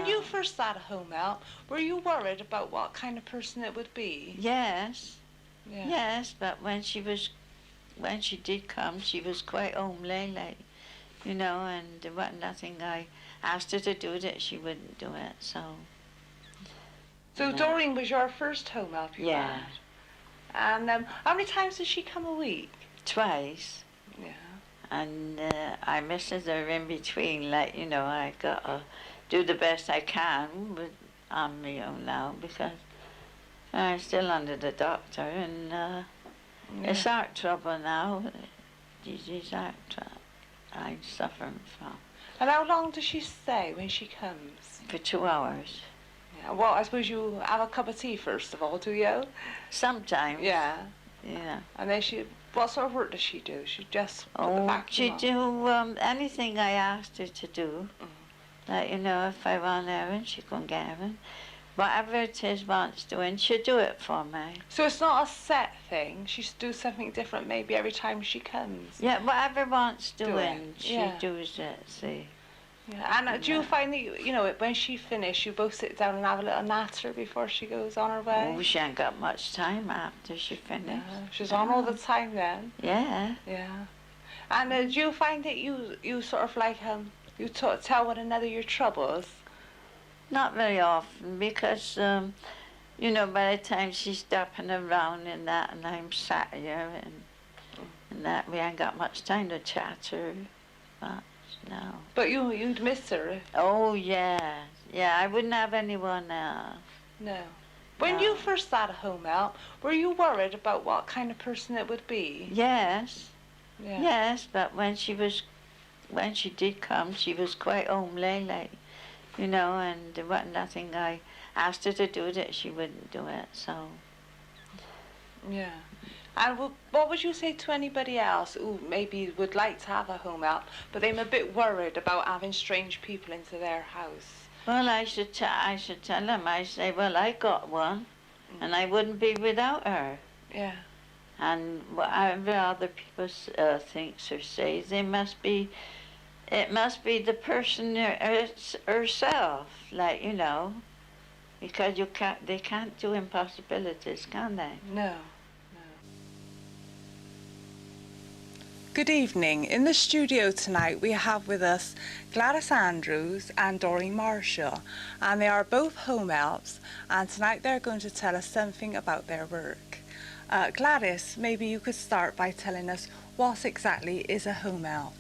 When you first started home help, were you worried about what kind of person it would be? Yes. Yeah. Yes, but when she did come, she was quite homely, like, you know, and there wasn't nothing I asked her to do that she wouldn't do it, so. So Doreen was your first home help you Yeah. had? And how many times does she come a week? Twice. Yeah. And I misses her in between, like, you know, I gotta do the best I can on my own now, because I'm still under the doctor, and it's heart trouble now. Disease heart trouble I'm suffering from. And how long does she stay when she comes? For 2 hours. Yeah. Well, I suppose you have a cup of tea first of all, do you? Sometimes. Yeah. Yeah. And then what sort of work does she do? She just put the vacuum she on? do anything I asked her to do. Like, you know, if I want errand, she can get errand. Whatever it is wants doing, she'll do it for me. So it's not a set thing? She do something different maybe every time she comes? Yeah, whatever wants doing, she yeah. does it, see. Yeah. And do you find that, you know, when she finished, you both sit down and have a little natter before she goes on her way? Oh, she ain't got much time after she finished. Yeah. She's on all the time then? Yeah. Yeah. And do you find that you sort of like, you tell one another your troubles? Not very often, because, you know, by the time she's stopping around and that, and I'm sat here, and that, we ain't got much time to chatter much, no. But you'd miss her? Oh, yeah. Yeah, I wouldn't have anyone else. No. When you first started home help, were you worried about what kind of person it would be? Yes. Yeah. Yes, but when she did come, she was quite homely, like, you know, and there wasn't nothing I asked her to do that she wouldn't do it, so. Yeah. And what would you say to anybody else who maybe would like to have a home help, but they're a bit worried about having strange people into their house? Well, I should tell them. I say, well, I got one, and I wouldn't be without her. Yeah. And whatever other people thinks or says, it must be the person herself, like, you know, because they can't do impossibilities, can they? No. Good evening. In the studio tonight we have with us Gladys Andrews and Doreen Marshall, and they are both home helps, and tonight they're going to tell us something about their work. Gladys, maybe you could start by telling us what exactly is a home help.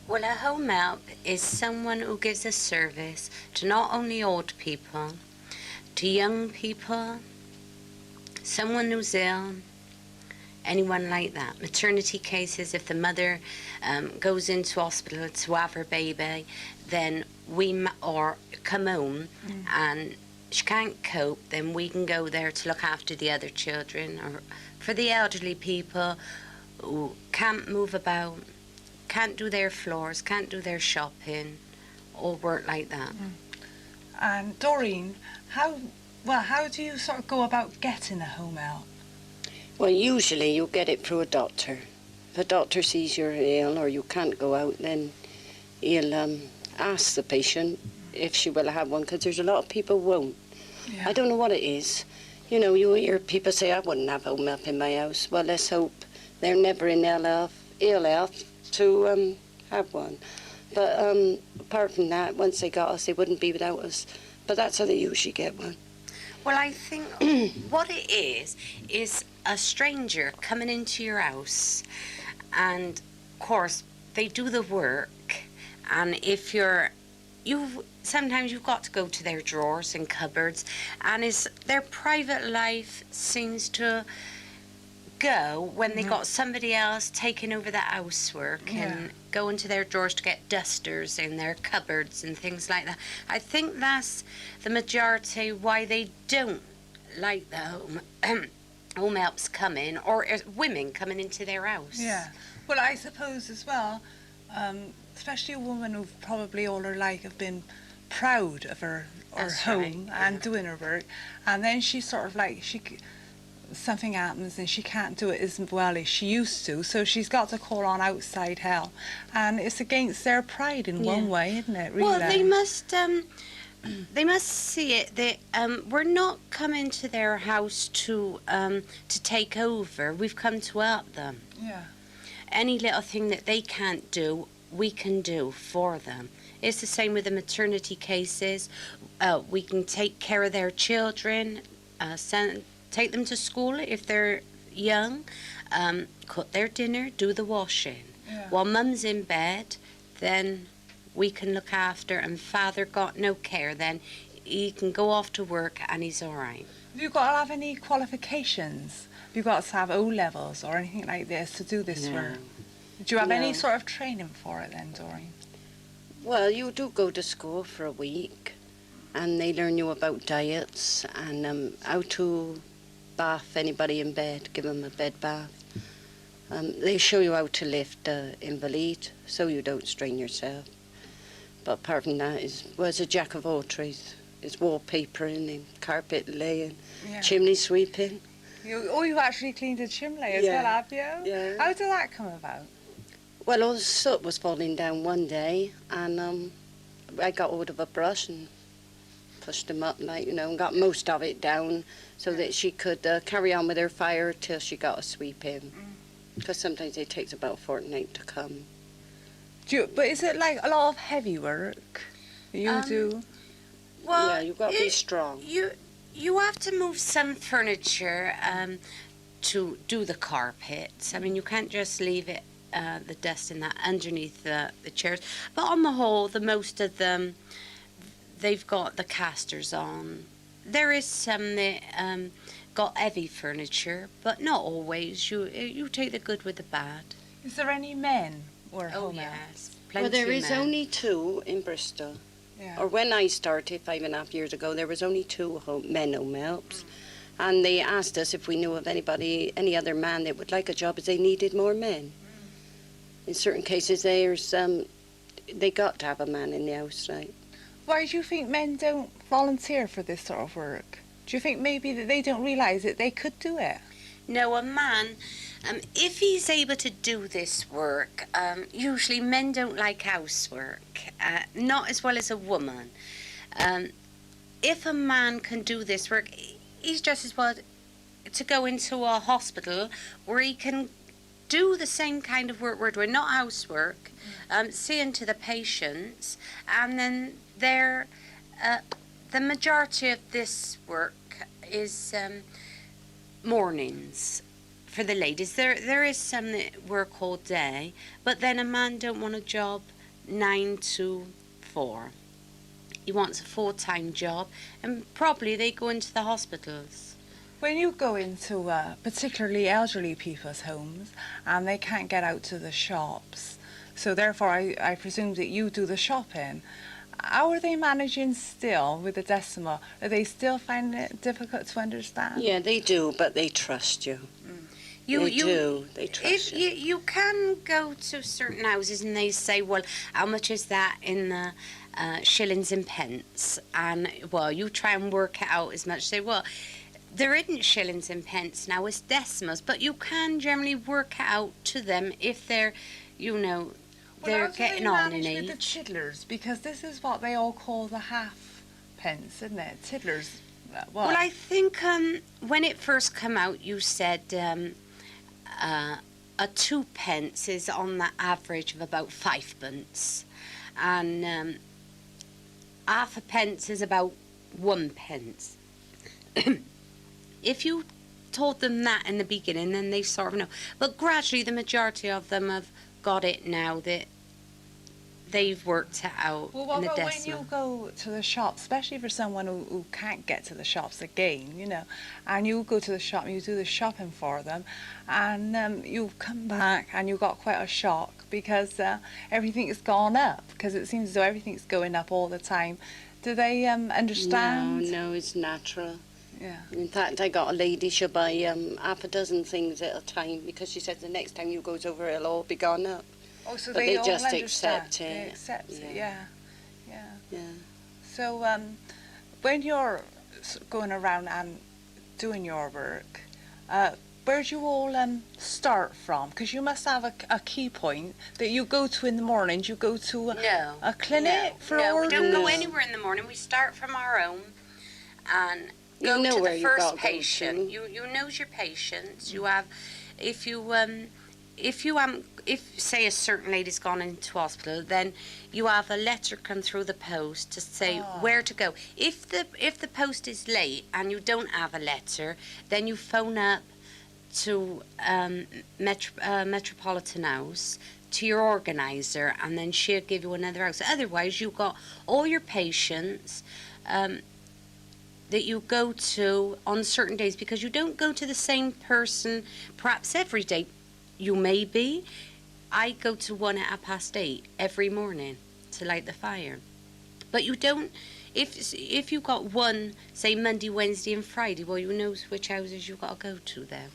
Well, a home help is someone who gives a service to not only old people, to young people, someone who's ill, anyone like that. Maternity cases, if the mother goes into hospital to have her baby, then or come home and she can't cope, then we can go there to look after the other children. Or for the elderly people who can't move about, can't do their floors, can't do their shopping, or work like that. And Doreen, how do you sort of go about getting a home help? Well, usually you get it through a doctor. If a doctor sees you're ill or you can't go out, then he'll ask the patient if she will have one, because there's a lot of people won't. Yeah. I don't know what it is. You know, you hear people say, I wouldn't have home help in my house. Well, let's hope they're never in ill health to have one. But apart from that, once they got us, they wouldn't be without us. But that's how they usually get one. Well, I think what it is a stranger coming into your house, and of course they do the work, and if sometimes you've got to go to their drawers and cupboards, and their private life seems to go when they got somebody else taking over the housework and go into their drawers to get dusters in their cupboards and things like that. I think that's the majority why they don't like the home helps coming, or women coming into their house. Yeah. Well, I suppose as well, especially a woman who probably all her life have been proud of her home and doing her work, and then she sort of like something happens and she can't do it as well as she used to, so she's got to call on outside help, and it's against their pride in one way, isn't it, really? Well, they must they must see it that we're not coming to their house to take over. We've come to help them. Yeah. Any little thing that they can't do, we can do for them. It's the same with the maternity cases. We can take care of their children, take them to school if they're young, cook their dinner, do the washing. Yeah. While mum's in bed, then we can look after, and father got no care, then he can go off to work and he's all right. Have you got to have any qualifications? Have you got to have O levels or anything like this to do this No. work? Do you have any No. sort of training for it then, Doreen? Well, you do go to school for a week, and they learn you about diets and how to bath anybody in bed, give them a bed bath. They show you how to lift the invalid so you don't strain yourself. But apart from that, it's a jack of all trades. It's wallpapering and carpet laying, Yeah. chimney sweeping. You've actually cleaned a chimney as Yeah. well, have you? Yeah. How did that come about? Well, all the soot was falling down one day, and I got hold of a brush and pushed them up, and got most of it down so that she could carry on with her fire till she got a sweep in. Because sometimes it takes about a fortnight to come. But is it like a lot of heavy work that you do? Well, Yeah, you've got to be strong. You have to move some furniture to do the carpets. I mean, you can't just leave it, the dust and that underneath the chairs. But on the whole, the most of them, they've got the casters on. There is some that got heavy furniture, but not always. You take the good with the bad. Is there any men or Oh, home helps? yes. Plenty Well, there of is men. only 2 in Bristol. Yeah. Or when I started 5.5 years ago, there was only 2 men home helps. And they asked us if we knew of any other man that would like a job, as they needed more men. In certain cases, they got to have a man in the house, right? Why do you think men don't volunteer for this sort of work? Do you think maybe that they don't realise that they could do it? No, a man, if he's able to do this work, usually men don't like housework, not as well as a woman. If a man can do this work, he's just as well to go into a hospital where he can do the same kind of work we're doing, not housework, seeing to the patients, and then the majority of this work is mornings for the ladies. There is some that work all day, but then a man don't want a job 9 to 4. He wants a full-time job, and probably they go into the hospitals. When you go into particularly elderly people's homes and they can't get out to the shops, so therefore I presume that you do the shopping, how are they managing still with the decimal? Are they still finding it difficult to understand? Yeah, they do, but they trust you. They do. They trust If you. you can go to certain houses and they say, well, how much is that in the shillings and pence? And, well, you try and work it out as much. Say, well, there isn't shillings and pence now, it's decimals. But you can generally work it out to them if they're, they're getting on in with the age. tiddlers? Because this is what they all call the half pence, isn't it? Tiddlers. What? Well, I think when it first came out, you said a 2 pence is on the average of about 5pence, and half a pence is about 1 pence. If you told them that in the beginning, then they sort of know. But gradually, the majority of them have got it now that they've worked it out Well, what in the about when decimal. you go to the shop, especially for someone who can't get to the shops again, and you go to the shop and you do the shopping for them, and you come back and you got quite a shock because everything has gone up, because it seems as though everything's going up all the time. Do they understand? No, it's natural. Yeah. In fact, I got a lady, she'll buy half a dozen things at a time because she says the next time you goes over, it'll all be gone up. Oh, so But they they all just understand. accept They it. accept it, Yeah. yeah. Yeah. So when you're going around and doing your work, where do you all start from? Because you must have a key point that you go to in the morning. Do you go to a clinic for no, we orders? don't go anywhere in the morning. We start from our own and go You know to where the you first gotta go patient. to. You knows your patients. You have, if say a certain lady's gone into hospital, then you have a letter come through the post to say where to go. If the post is late and you don't have a letter, then you phone up to Metropolitan House, to your organizer, and then she'll give you another house. Otherwise, you've got all your patients that you go to on certain days, because you don't go to the same person perhaps every day. You may be. I go to one at 8:30 every morning to light the fire. But you don't, if you got one, say Monday, Wednesday and Friday, well, you know which houses you've got to go to then.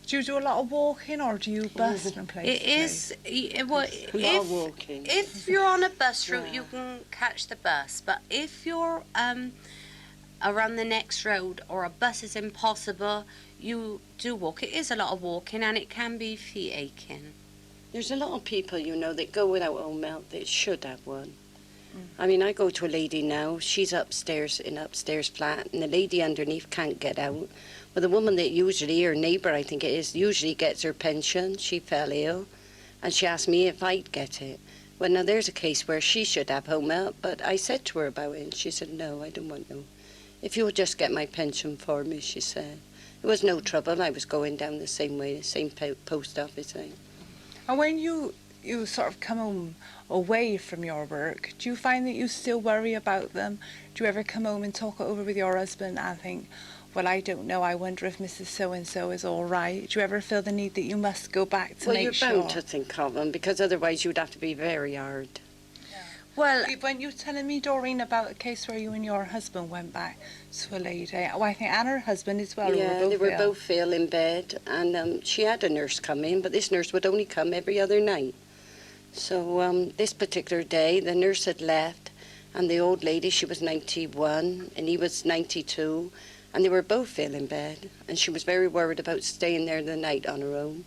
Do you do a lot of walking, or do you bus from place It to place? is, well, A lot of walking. if you're on a bus route, you can catch the bus. But if you're around the next road or a bus is impossible, you do walk. It is a lot of walking, and it can be feet aching. There's a lot of people, you know, that go without home health. They should have one. I mean, I go to a lady now. She's upstairs in upstairs flat, and the lady underneath can't get out. But the woman that usually, her neighbour, I think it is, usually gets her pension. She fell ill, and she asked me if I'd get it. Well, now there's a case where she should have home health, but I said to her about it, and she said, no, I don't want no. If you would just get my pension for me, she said. It was no trouble. I was going down the same way, the same post office thing. And when you sort of come home away from your work, do you find that you still worry about them? Do you ever come home and talk it over with your husband and think, well, I don't know, I wonder if Mrs. So-and-so is all right? Do you ever feel the need that you must go back to Well, make you're sure? bound to think of them, because otherwise you'd have to be very hard. Well, When you were telling me, Doreen, about a case where you and your husband went back to a lady, well, I think, and her husband as well, Yeah, they were ill. both ill in bed, and she had a nurse come in, but this nurse would only come every other night. So this particular day, the nurse had left, and the old lady, she was 91, and he was 92, and they were both ill in bed, and she was very worried about staying there the night on her own.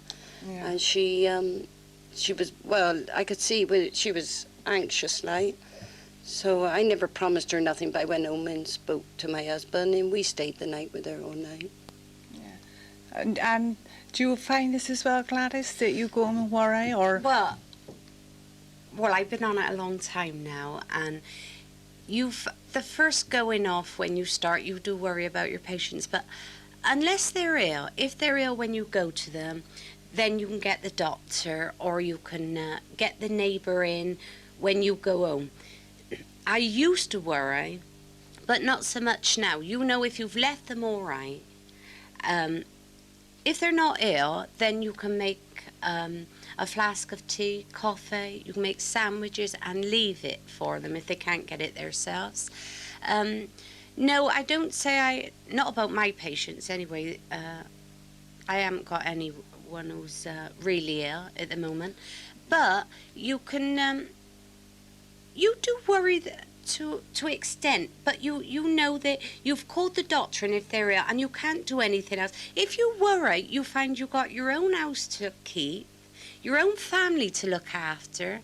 Yeah. And she was, well, I could see she was anxious like. So I never promised her nothing, but I went home and spoke to my husband, and we stayed the night with her all night. And do you find this as well, Gladys, that you go home and worry, or? well, I've been on it a long time now, and the first going off when you start, you do worry about your patients, but unless they're ill, if they're ill when you go to them, then you can get the doctor, or you can get the neighbour in when you go home. I used to worry, but not so much now. You know, if you've left them all right, if they're not ill, then you can make a flask of tea, coffee, you can make sandwiches and leave it for them if they can't get it themselves. No, I don't say not about my patients anyway. I haven't got anyone who's really ill at the moment. But you can, you do worry to extent, but you know that you've called the doctor, and if they're ill and you can't do anything else, if you worry, you find you've got your own house to keep, your own family to look after,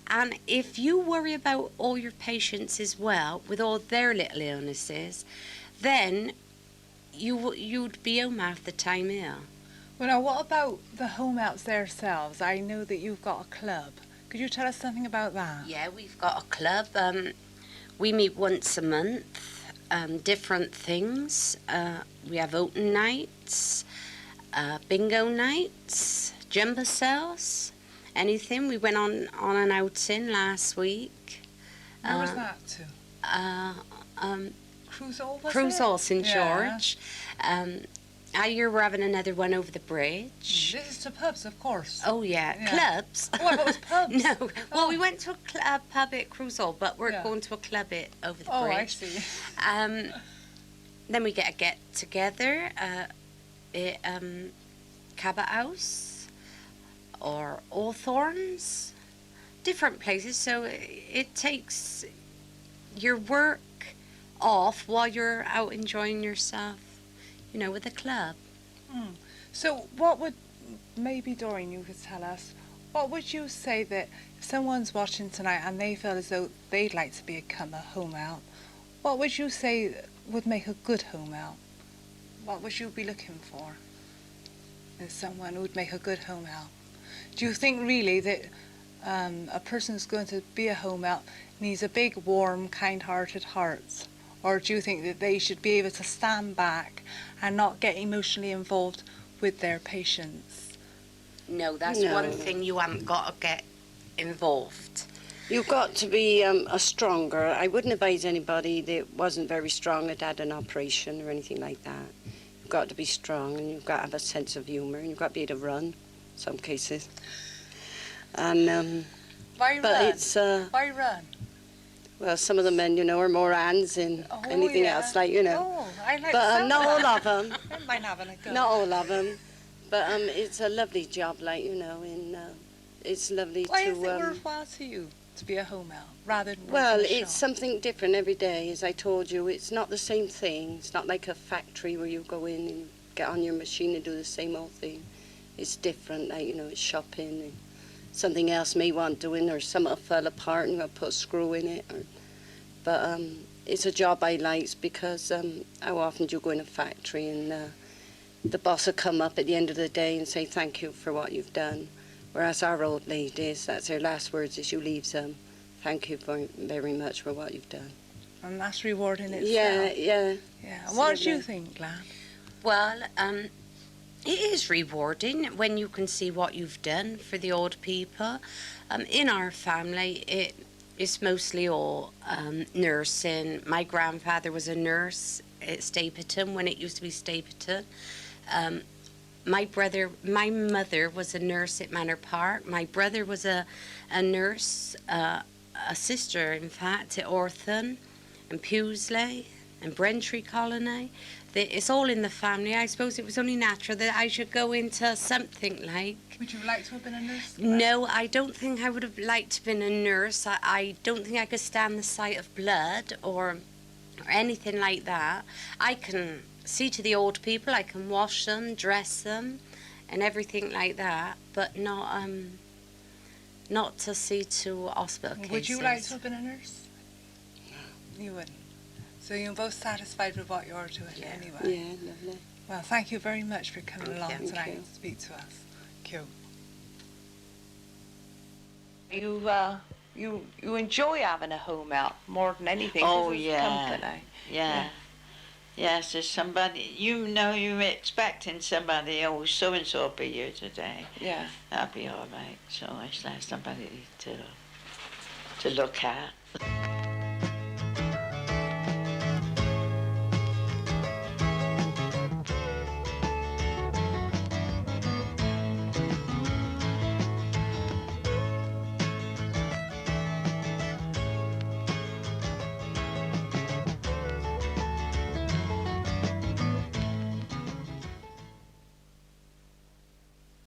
and if you worry about all your patients as well, with all their little illnesses, then you'd be home half the time ill. Well, now, what about the home outs themselves? I know that you've got a club. Could you tell us something about that? Yeah, we've got a club. We meet once a month, different things. We have open nights, bingo nights, jumper sales, anything. We went on an outing last week. Where was that to? Cruise Hall, was Cruise it? Hall, St. Yeah. George. I hear we're having another one over the bridge. This is to pubs, of course. Oh, yeah. Clubs. Oh, I thought it was pubs. No. Well, we went to a pub at Cruise Hall, but we're going to a club over the Oh, bridge. I see. Then we get together at Cabot House or Hawthorns, different places. So it takes your work off while you're out enjoying yourself, you know, with the club. So what would, maybe Doreen, you could tell us, what would you say that if someone's watching tonight and they feel as though they'd like to become a home help, what would you say would make a good home help? What would you be looking for in someone who would make a good home help? Do you think really that a person who's going to be a home help needs a big, warm, kind-hearted heart? Or do you think that they should be able to stand back and not get emotionally involved with their patients? No, that's one thing you haven't got to get involved. You've got to be a stronger. I wouldn't advise anybody that wasn't very strong that had an operation or anything like that. You've got to be strong, and you've got to have a sense of humour, and you've got to be able to run, in some cases. And Why but run? it's Why run? well, some of the men, you know, are more hands than anything else, like, you know. Oh, I like But some not of all that. of them. I don't mind having a go. Not all of them. But it's a lovely job, like, you know, and it's lovely Why to. is it worthwhile to you to be a home help rather than Well, work in a it's shop? something different every day, as I told you. It's not the same thing. It's not like a factory where you go in and get on your machine and do the same old thing. It's different, like, you know, it's shopping and something else may want doing, or something fell apart and you got to put a screw in it. But it's a job I like because how often do you go in a factory and the boss will come up at the end of the day and say thank you for what you've done. Whereas our old ladies, that's their last words as you leave them. Thank you very much for what you've done. And that's rewarding itself. Yeah. Yeah. It's What do you lovely. think, Glam? Well, it is rewarding when you can see what you've done for the old people. In our family, it's mostly all nursing. My grandfather was a nurse at Stapleton when it used to be Stapleton. My mother was a nurse at Manor Park. My brother was a nurse, a sister, in fact, at Orthon and Pewsley and Brentry Colony. It's all in the family. I suppose it was only natural that I should go into something like... Would you like to have been a nurse? No, I don't think I would have liked to have been a nurse. I don't think I could stand the sight of blood or anything like that. I can see to the old people, I can wash them, dress them, and everything like that, but not to see to hospital cases. Would you like to have been a nurse? No. You wouldn't. So you're both satisfied with what you're doing anyway? Yeah, lovely. Well, thank you very much for coming along Thank tonight you. and speak to us. Thank you. You enjoy having a home help more than anything. Oh, 'cause it's yeah. company. Yeah. Yes, there's somebody, you know, you're expecting somebody, oh, so-and-so will be here today. Yeah. That'll be all right. So it's like somebody to look at.